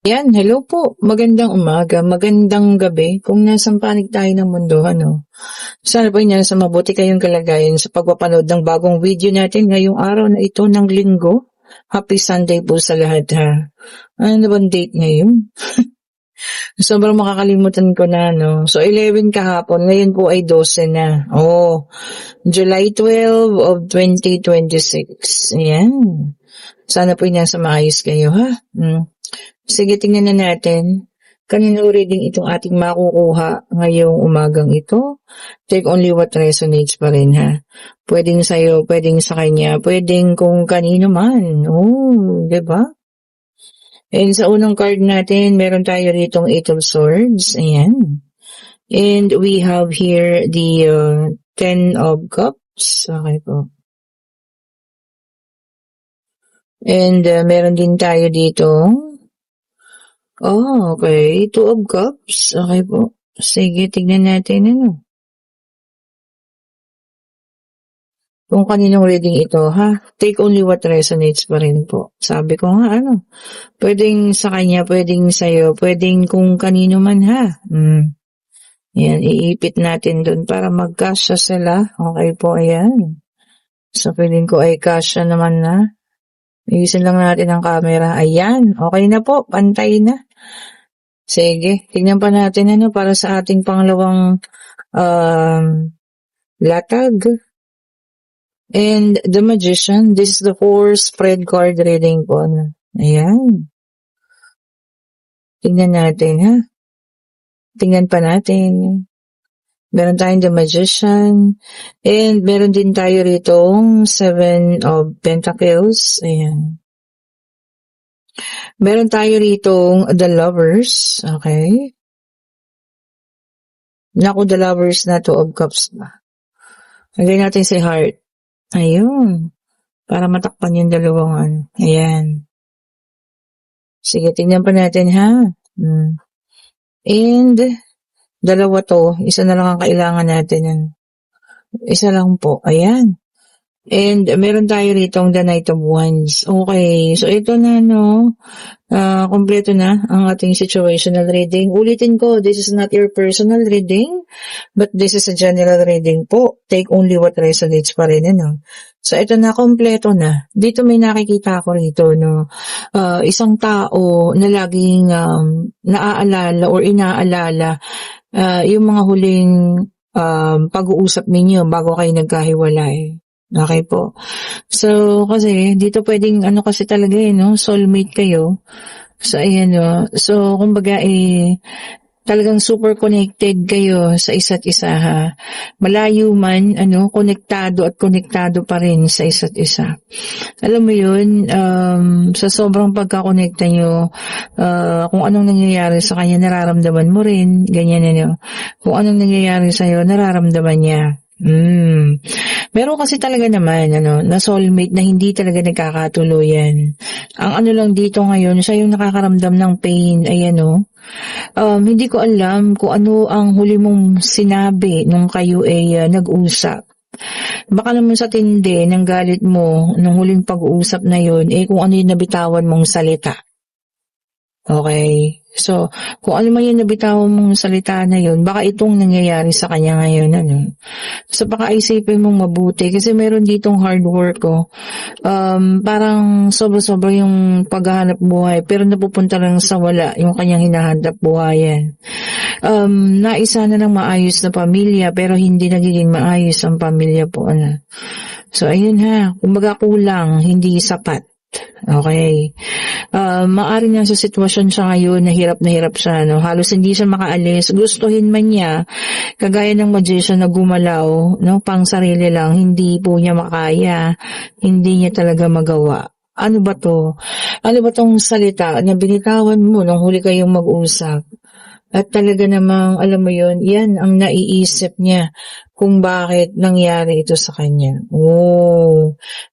Yan, hello po. Magandang umaga, magandang gabi kung nasang panig tayo ng mundo, ano. Sana po niyan sa mabuti kayong kalagayan sa pagpapanood ng bagong video natin ngayong araw na ito ng linggo. Happy Sunday po sa lahat ha. Ano bang date ngayon? Sobrang makakalimutan ko na, no. So 11 kahapon, ngayon po ay 12 na. Oh, July 12 of 2026. Ayan. Sana po nasa maayos kayo ha. Sige, tingnan na natin. Kanino reading itong ating makukuha ngayong umagang ito? Take only what resonates pa rin ha. Pwedeng sa'yo, pwedeng sa kanya, pwedeng kung kanino man. Oh, diba? And sa unang card natin, meron tayo ritong 8 of Swords. Ayan. And we have here the 10 of Cups. Okay po. And meron din tayo dito. Oh, okay. 2 of Cups. Okay po. Sige, tignan natin ano. Kung kaninong reading ito, ha? Take only what resonates pa rin po. Sabi ko nga, ano, pwedeng sa kanya, pwedeng sa'yo, pwedeng kung kanino man, ha? Yan, iipit natin dun para magkasya sila. Okay po, ayan. So, feeling ko ay kasya naman na. Iisin lang natin ang camera. Ayan, okay na po, pantay na. Sige, tignan pa natin ano para sa ating pangalawang latag. And the Magician, this is the 4 spread card reading po. Ayan. Tingnan natin, ha? Tingnan pa natin. Meron tayong the Magician. And meron din tayo ritong 7 of Pentacles. Ayan. Meron tayo ritong the Lovers. Okay. Naku, the Lovers na 2 of Cups ba? Lagay natin si Heart. Ayun. Para matakpan yung dalawang ano. Ayan. Sige, tingnan pa natin ha. And, dalawa to. Isa na lang ang kailangan natin. Isa lang po. Ayan. And, meron tayo ritong the Knight of Wands. Okay. So, ito na, no. Kompleto na ang ating situational reading. Ulitin ko, this is not your personal reading, but this is a general reading po. Take only what resonates pa rin, ano. So, ito na, kompleto na. Dito may nakikita ako rito, no. Isang tao na laging naaalala or inaalala yung mga huling pag-uusap ninyo bago kayo nagkahiwalay. Okay po. So, kasi dito pwedeng ano kasi talaga no, soulmate kayo. So, ayan no. So, kumbaga talagang super connected kayo sa isa't isa ha. Malayo man, konektado at konektado pa rin sa isa't isa. Alam mo yun, sa sobrang pagkakonekta nyo, kung anong nangyayari sa kanya, nararamdaman mo rin, ganyan Kung anong nangyayari sa'yo, nararamdaman niya. Meron kasi talaga naman, na soulmate na hindi talaga nagkakatuluyan. Ang ano lang dito ngayon, siya yung nakakaramdam ng pain, ayan hindi ko alam kung ano ang huli mong sinabi nung kayo nag-usap. Baka naman sa tindi ng galit mo nung huling pag-uusap na yun, kung ano yung nabitawan mong salita. Okay? So, kung ano man yung nabitawan mong salita na yun, baka itong nangyayari sa kanya ngayon, So, baka isipin mong mabuti kasi meron ditong hard work, parang sobra-sobra yung paghahanap buhay, pero napupunta lang sa wala yung kanyang hinahanap buhayan. Naisa na ng maayos na pamilya, pero hindi nagiging maayos ang pamilya po, So, ayun ha, kumbaga kulang, hindi sapat. Okay. Maari nga sa sitwasyon siya ngayon, na hirap siya, halos hindi siya makaalis. Gustuhin man niya, kagaya ng Magician na gumalaw, pang sarili lang, hindi po niya makaya, hindi niya talaga magawa. Ano ba to? Ano ba tong salita na binitawan mo nung huli kayong mag-usap? At talaga namang, alam mo yun, yan ang naiisip niya kung bakit nangyari ito sa kanya.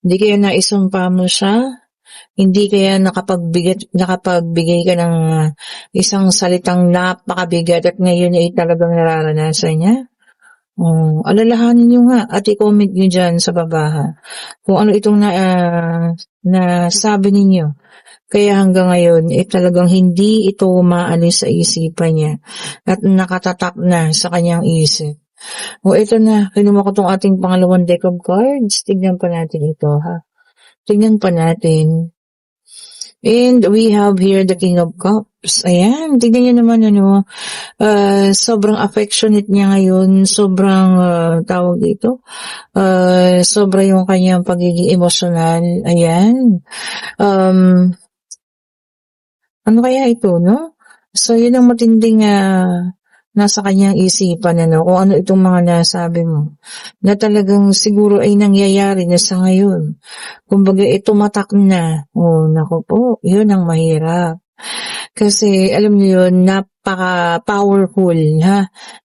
Hindi kaya naisumpa mo siya? Hindi kaya nakapagbigay ka ng isang salitang napakabigat at ngayon ay talagang nararanasan niya? Oh, alalahanin niyo nga at i-comment niyo diyan sa baba ha, kung ano itong nasabi ninyo. Kaya hanggang ngayon, talagang hindi ito umaalis sa isipan niya at nakatatak na sa kanyang isip. O ito na, kinuha ko tong ating pangalawang deck of cards. Tignan pa natin ito ha. Tignan pa natin. And we have here the King of Cups. Ayan, tignan niyo naman sobrang affectionate niya ngayon, sobrang tawag dito, sobra yung kanyang pagiging emosyonal. Ayan. Ano kaya ito, no? So, yun ang matinding nasa kanyang isipan, kung ano itong mga nasabi mo, na talagang siguro ay nangyayari na sa ngayon. Kumbaga, tumatak na. Oh, naku po, yun ang mahirap. Kasi, alam niyo yun, napaka-powerful,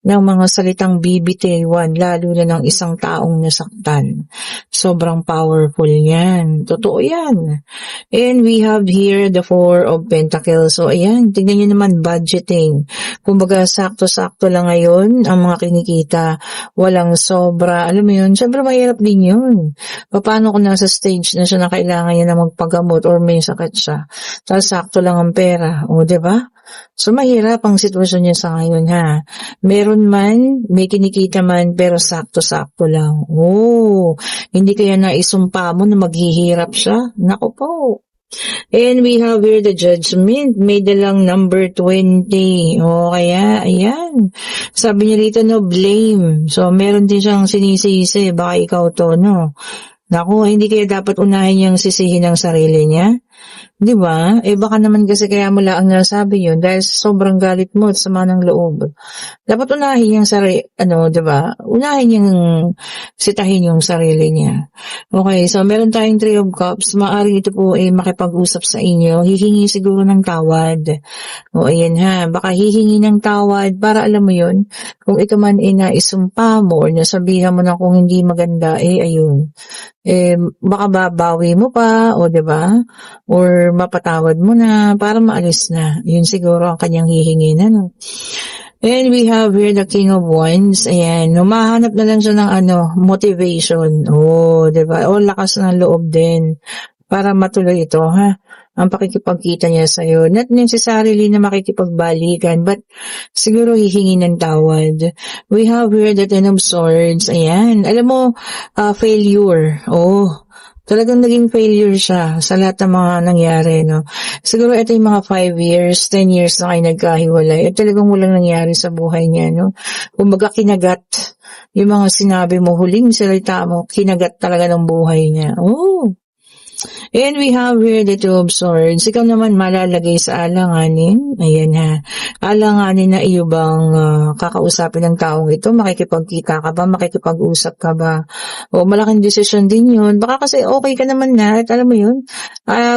ng mga salitang bibitiwan, lalo na ng isang taong nasaktan. Sobrang powerful yan. Totoo yan. And we have here the Four of Pentacles. So, ayan, tignan nyo naman, budgeting. Kumbaga, sakto-sakto lang ngayon ang mga kinikita. Walang sobra. Alam mo yun, syempre mahirap din yun. Paano kung nasa stage na siya na kailangan niya na magpagamot or may sakit siya? Tapos sakto lang ang pera. O, diba? So, mahirap ang sitwasyon niya sa ngayon, Meron man, may kinikita man, pero sakto-sakto lang. Oh, hindi kaya naisumpa mo na maghihirap siya? Naku po. And we have here the Judgment. May dalang number 20. O, kaya, ayan. Sabi niya rito, blame. So, meron din siyang sinisisi. Baka ikaw to, Naku, hindi kaya dapat unahin niyang sisihin ang sarili niya? Di ba? Baka naman kasi kaya mo lang nasabi yun dahil sobrang galit mo at sama ng loob. Dapat unahin yung di ba? Unahin yung sitahin yung sarili niya. Okay, so meron tayong Three of Cups. Maaring ito po ay makipag-usap sa inyo. Hihingi siguro ng tawad. O ayan baka hihingi ng tawad para alam mo yun. Kung ito man ay naisumpa mo or nasabihan mo na kung hindi maganda, ayun. Baka babawi mo pa, o diba? Or mapatawad mo na para maalis na. Yun siguro ang kanyang hihingi na, And we have here the King of Wands. Ayan, humahanap na lang siya ng motivation. Oh, diba? O lakas ng loob din para matuloy ito, ang pakikipagkita niya sa'yo. Not necessarily na makikipagbalikan, but siguro hihingi ng tawad. We have here the Ten of Swords. Ayan. Alam mo, failure. Oh, talagang naging failure siya sa lahat ng mga nangyari, Siguro ito yung mga 5 years, 10 years na kayo nagkahiwalay. At talagang walang nangyari sa buhay niya, Kumbaga kinagat yung mga sinabi mo, huling salita mo, kinagat talaga ng buhay niya. Oh, and we have here the Two of Swords. Ikaw naman malalagay sa alanganin. Ayan Alanganin na iyo bang kakausapin ng taong ito? Makikipagkita ka ba? Makikipag-usap ka ba? O malaking desisyon din yun. Baka kasi okay ka naman na at alam mo yun,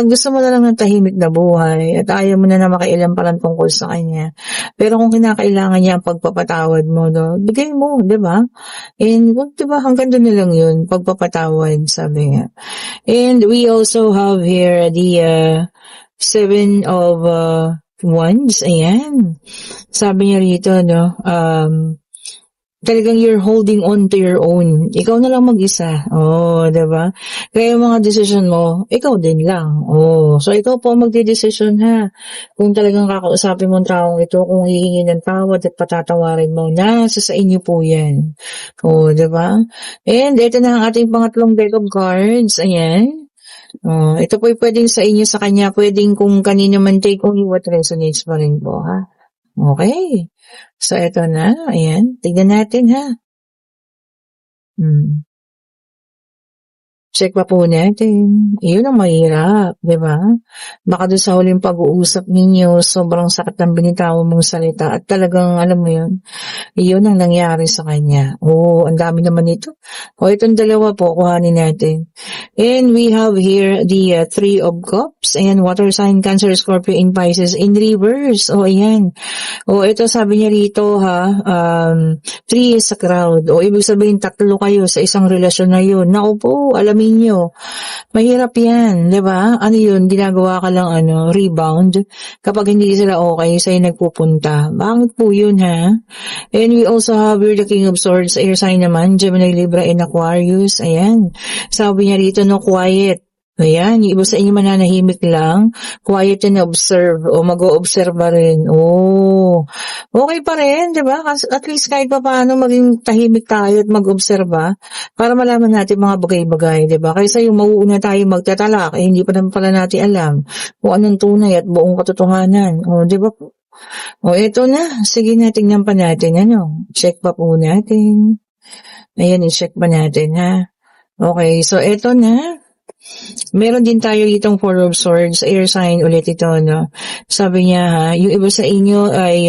gusto mo na lang ng tahimik na buhay at ayaw mo na makialam palang tungkol sa kanya. Pero kung kinakailangan niya ang pagpapatawad mo, bigay mo, di ba? And di ba hanggang doon na lang yun, pagpapatawad, sabi nga. And we also have here the Seven of Wands. Ayan. Sabi niya rito, talagang you're holding on to your own. Ikaw na lang mag-isa. Oh, diba? Kaya yung mga decision mo, ikaw din lang. Oh, so ikaw po magde-decision kung talagang kakausapin mo ang taong ito, kung hihingi ng tawad at patatawarin mo, nasa sa inyo po yan. Oh, diba? And ito na ang ating pangatlong deck of cards. Ayan. Ito po pwedeng sa inyo, sa kanya, pwedeng kung kanino man, take only what resonates pa rin po, Okay. So, ito na. Ayan. Tignan natin, Check pa po natin. Iyon ang mahirap, di ba? Baka doon sa huling pag-uusap ninyo, sobrang sakit ng binitawan mong salita at talagang, alam mo yun, iyon ang nangyari sa kanya. Oh, ang dami naman ito. O, itong dalawa po, kuhanin natin. And we have here the Three of Cups. Ayan, water sign, Cancer, Scorpio, in Pisces, in reverse. O, ayan. O, ito sabi niya rito, 3 is a crowd. O, ibig sabihin, 3 kayo sa isang relasyon na yun. Naku po, alamin nyo, Mahirap yan, 'di ba? Ano yun, ginagawa ka lang rebound kapag hindi sila okay sa'yo nagpupunta. Bakit po yun, ha? And we also have here the King of Swords, air sign naman, Gemini, Libra, and Aquarius. Ayan. Sabi niya rito, no, quiet. Ayan, yung iba sa inyo mananahimik lang, quiet and observe, o mag-o-observe rin. Oh, okay pa rin, di ba? At least kahit pa paano maging tahimik tayo at mag-obserba para malaman natin mga bagay-bagay, di ba? Kaysa yung mauuna tayo magtatalak, hindi pa naman pala natin alam kung anong tunay at buong katotohanan. O, di ba po? O, eto na. Sige na, tingnan pa natin. Check pa po natin. Ayan, i-check pa natin, ha? Okay, so eto na. Meron din tayo ditong Four of Swords, air sign ulit ito, no? Sabi niya, ha, yung iba sa inyo ay,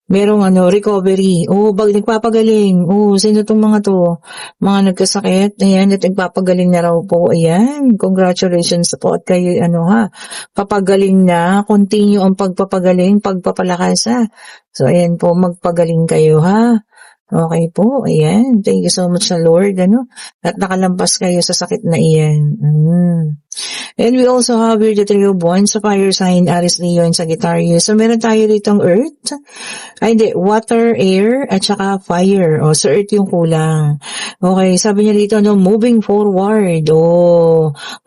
merong recovery. Bag nagpapagaling. Sino tong mga to? Mga nagkasakit. Ayan, at nagpapagaling na raw po. Ayan, congratulations po at kayo, papagaling na. Continue ang pagpapagaling, pagpapalakas, ha. So, ayan po, magpagaling kayo, ha. Okay po, ayan. Thank you so much sa Lord, at nakalampas kayo sa sakit na iyan. And we also have here the Three of Wands, sa fire sign, Aries, Leo, and Sagittarius. So, meron tayo ditong earth, water, air, at saka fire. So earth yung kulang. Okay, sabi niya dito, moving forward.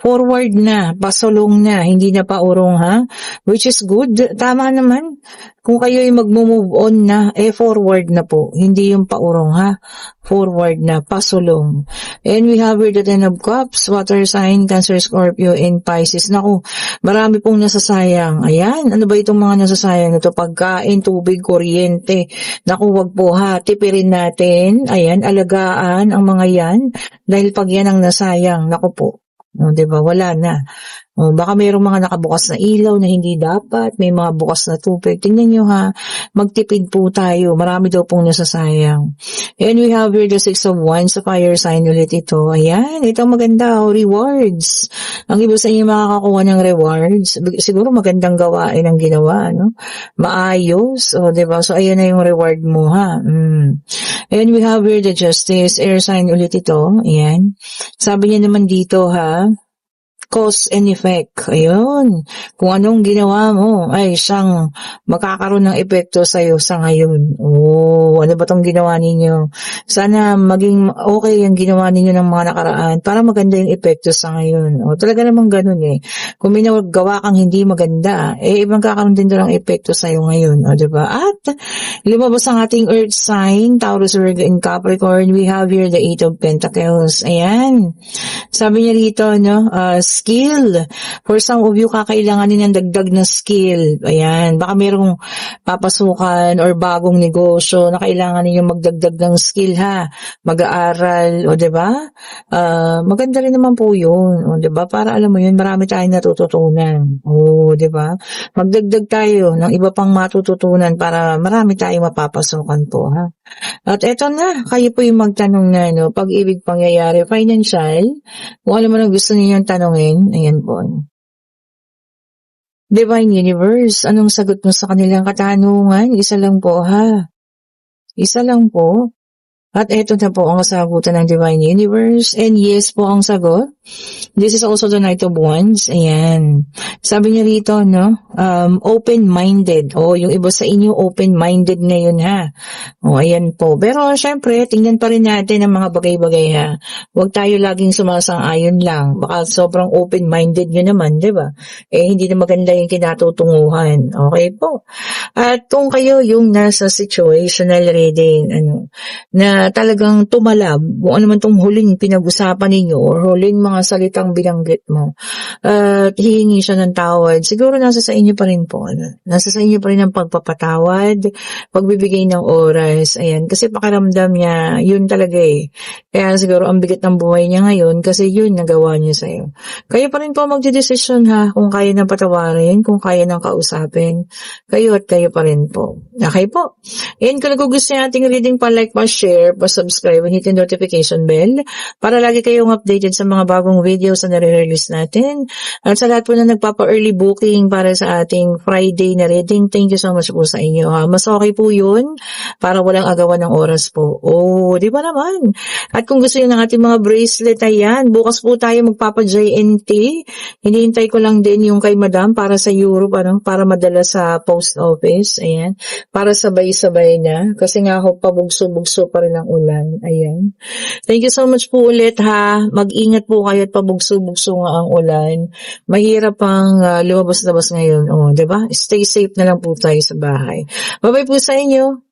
Forward na, pasulong na, hindi na paurong, ha? Which is good. Tama naman. Kung kayo ay mag-move on na, forward na po. Hindi yung paurong, ha? Forward na, pasulong. And we have here the Ten of Cups, water sign, Cancer, Scorpio, and Pisces. Naku, marami pong nasasayang. Ayan, ano ba itong mga nasasayang ito? Pagkain, tubig, kuryente. Naku, wag po, ha? Tipirin natin. Ayan, alagaan ang mga yan. Dahil pag yan ang nasayang, naku po. Diba? Wala na. Baka mayroong mga nakabukas na ilaw na hindi dapat, may mga bukas na tubig. Tingnan nyo, ha, magtipid po tayo. Marami daw pong nasasayang. And we have here the Six of Wands, sa fire sign ulit ito. Ayan, ito maganda, rewards. Ang iba sa inyo makakakuha ng rewards. Siguro magandang gawain ang ginawa, maayos, diba? So, ayan na yung reward mo, ha. And we have here the Justice, air sign ulit ito. Ayan. Sabi niya naman dito, ha, cause and effect. Ayun. Kung anong ginawa mo ay siyang makakaroon ng epekto sa'yo sa ngayon. Ano ba tong ginawa ninyo? Sana maging okay yung ginawa ninyo ng mga nakaraan para maganda yung epekto sa ngayon. Talaga namang ganun eh. Kung may gawa kang hindi maganda, magkakaroon din doon ng epekto sa'yo ngayon. Diba? At lumabas ang ating earth sign, Taurus, Virgo, and Capricorn. We have here the Eight of Pentacles. Ayan. Sabi niya rito, skill. For some of you, kakailanganin ng dagdag na skill. Ayan, baka mayroong papasukan or bagong negosyo na kailangan niyo magdagdag ng skill, ha. Mag-aaral, diba? Maganda rin naman po yun, diba? Para alam mo yun, marami tayong natututunan. Diba? Magdagdag tayo ng iba pang matututunan para marami tayong mapapasukan po, ha. At eto na, kayo po yung magtanong na, pag-ibig, pangyayari, financial, kung ano man ang gusto ninyong tanongin. Ayan po. Divine Universe, anong sagot mo sa kanilang katanungan? Isa lang po, ha? Isa lang po. At eto na po ang kasagutan ng Divine Universe. And yes po ang sagot. This is also the Knight of Wands. Ayan. Sabi niya rito, open-minded. Yung iba sa inyo, open-minded ngayon, ha. Ayan po. Pero, syempre, tingnan pa rin natin ang mga bagay-bagay, ha. Huwag tayo laging sumasang-ayon lang. Baka sobrang open-minded nyo naman, di ba? Hindi na maganda yung kinatutunguhan. Okay po. At kung kayo yung nasa situational reading, na talagang tumalab, kung ano man tong huling pinag-usapan ninyo or huling mga salitang binanggit mo, at hihingi siya ng tawad, siguro nasa sa inyo pa rin po. Nasa sa inyo pa rin ang pagpapatawad, pagbibigay ng oras, ayan, kasi pakiramdam niya, yun talaga eh. Kaya siguro ang bigat ng buhay niya ngayon kasi yun nagawa niya sa'yo. Kayo pa rin po magdedesisyon, ha, kung kaya ng patawarin, kung kaya ng kausapin, kayo at kayo pa rin po. Okay po. And kung gusto nating reading pa, like, pa, share, share, pa-subscribe, and hit the notification bell para lagi kayong updated sa mga bagong videos na nare-release natin. At sa lahat po na nagpapa-early booking para sa ating Friday na reading, thank you so much po sa inyo. Ha? Mas okay po yun para walang agawan ng oras po. Oh, di ba naman? At kung gusto niyo ng ating mga bracelet, ayan, bukas po tayo magpapa-JNT. Hinihintay ko lang din yung kay Madam para sa Europe, para madala sa post office. Ayan. Para sabay-sabay na. Kasi nga ho, pabugso-bugso pa rin ang ulan. Ayan. Thank you so much po ulit ha. Mag-ingat po kayo at pabugso-bugso nga ang ulan. Mahirap pang lumabas-labas ngayon. Oh, 'di ba? Stay safe na lang po tayo sa bahay. Bye-bye po sa inyo.